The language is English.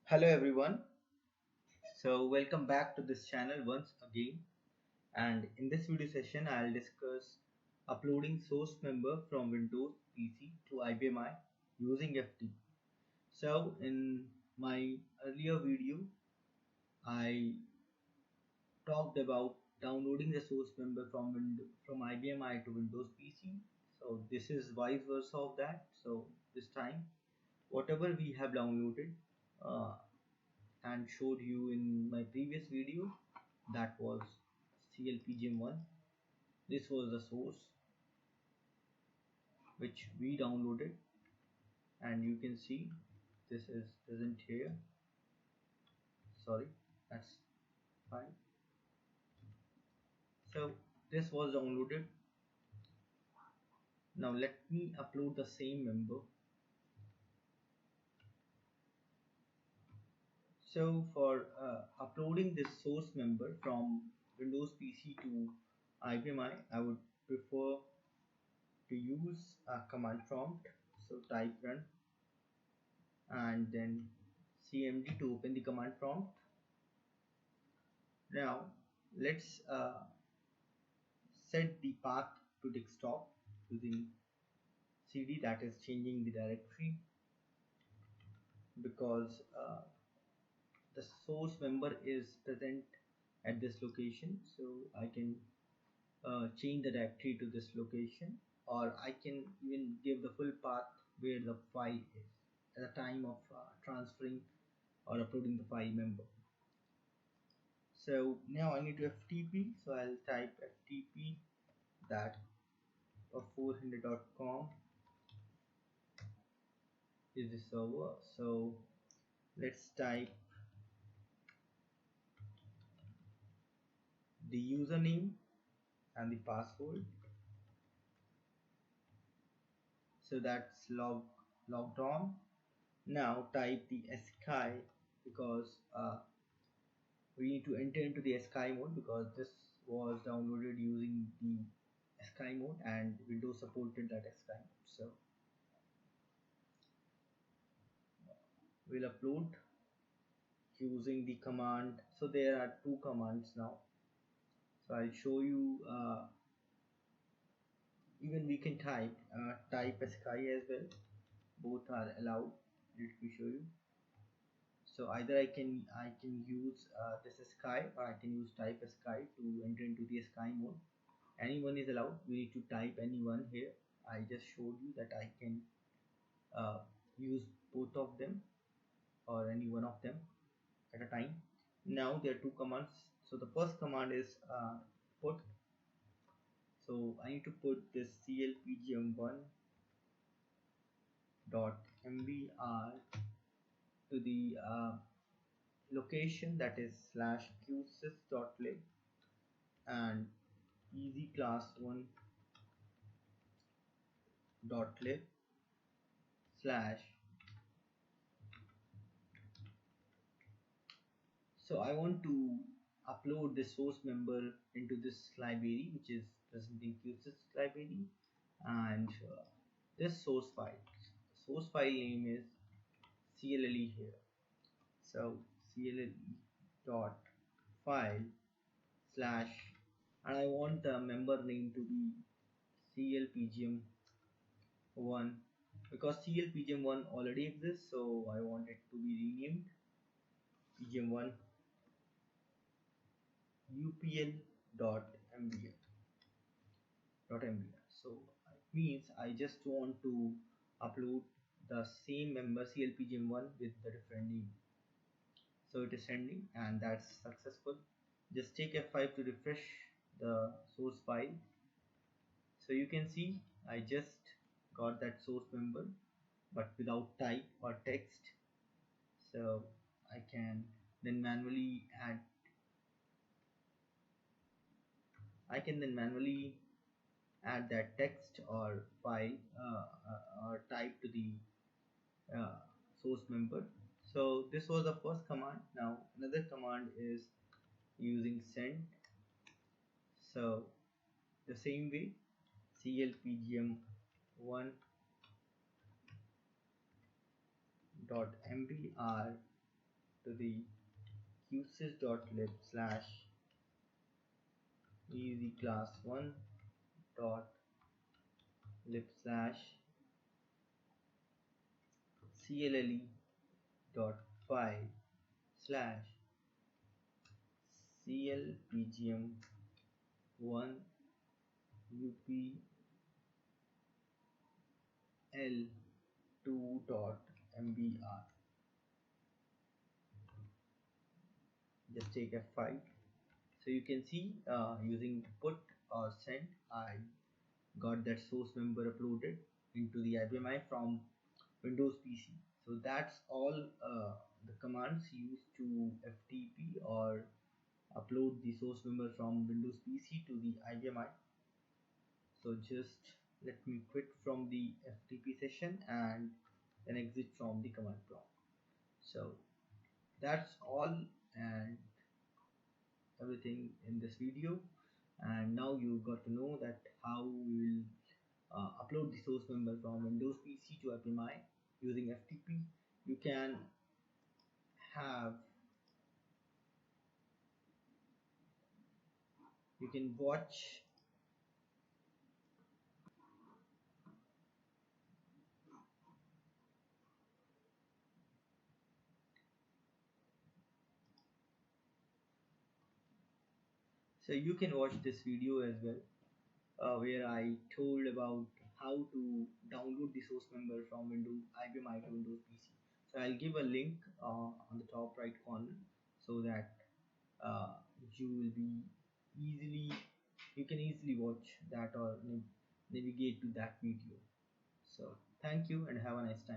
Hello everyone. So welcome back to this channel once again, and in this video session I'll discuss uploading source member from Windows PC to IBM using FTP. So in my earlier video I talked about downloading the source member from IBM to Windows PC. So this is vice versa of that. So this time whatever we have downloaded uh, and showed you in my previous video, that was CLPGM1. This was the source which we downloaded, and you can see this is present here. Sorry, that's fine. So this was downloaded. Now let me upload the same member. So for uploading this source member from Windows PC to IBM I would prefer to use a command prompt. So type run and then cmd to open the command prompt. Now let's set the path to desktop using cd, that is changing the directory, because the source member is present at this location. So I can change the directory to this location, or I can even give the full path where the file is at the time of transferring or uploading the file member. So now I need to FTP, so I'll type FTP that of 400.com is the server. So let's type the username and the password. So that's logged on. Now type the ASCII, because we need to enter into the ASCII mode, because this was downloaded using the ASCII mode and Windows supported that ASCII mode. So we'll upload using the command. So there are two commands now, so I'll show you. Even we can type ASCII as well, both are allowed. Let me show you. So either I can use this ASCII, or I can use type ASCII to enter into the ASCII mode. Anyone is allowed. We need to type anyone here. I just showed you that I can uh, use both of them or any one of them at a time. Now there are two commands. So the first command is put. So I need to put this clpgm1 dot mbr to the location, that is /qsys.lib and easyclass1.lib slash. So I want to upload the source member into this library, which is present in qsys library, and this source file name is CLLE here. So CLLE dot file slash, and I want the member name to be CLPGM1, because CLPGM1 already exists, so I want it to be renamed PGM1 upl.mbr. So it means I just want to upload the same member CLPGM1 with the different name. So it is sending, and that's successful. Just take F5 to refresh the source file. So you can see I just got that source member, but without type or text. So I can then manually add that text or file or type to the source member. So this was the first command. Now another command is using send. So the same way, clpgm1.mbr to the usage.lib slash easy class 1 dot lib slash cle dot file slash clpgm 1 upl 2 dot mbr. Just take F5. So you can see using put or send, I got that source member uploaded into the IBM from Windows PC. So that's all the commands used to FTP or upload the source member from Windows PC to the IBM. So just let me quit from the FTP session and then exit from the command prompt. So that's all and everything in this video, and now you got to know that how we will upload the source member from Windows PC to IBM using FTP. You can have you can watch so you can watch this video as well, where I told about how to download the source member from Windows IBM to Windows PC. So I'll give a link on the top right corner so that uh, you will be easily you can easily watch that or navigate to that video. So thank you and have a nice time.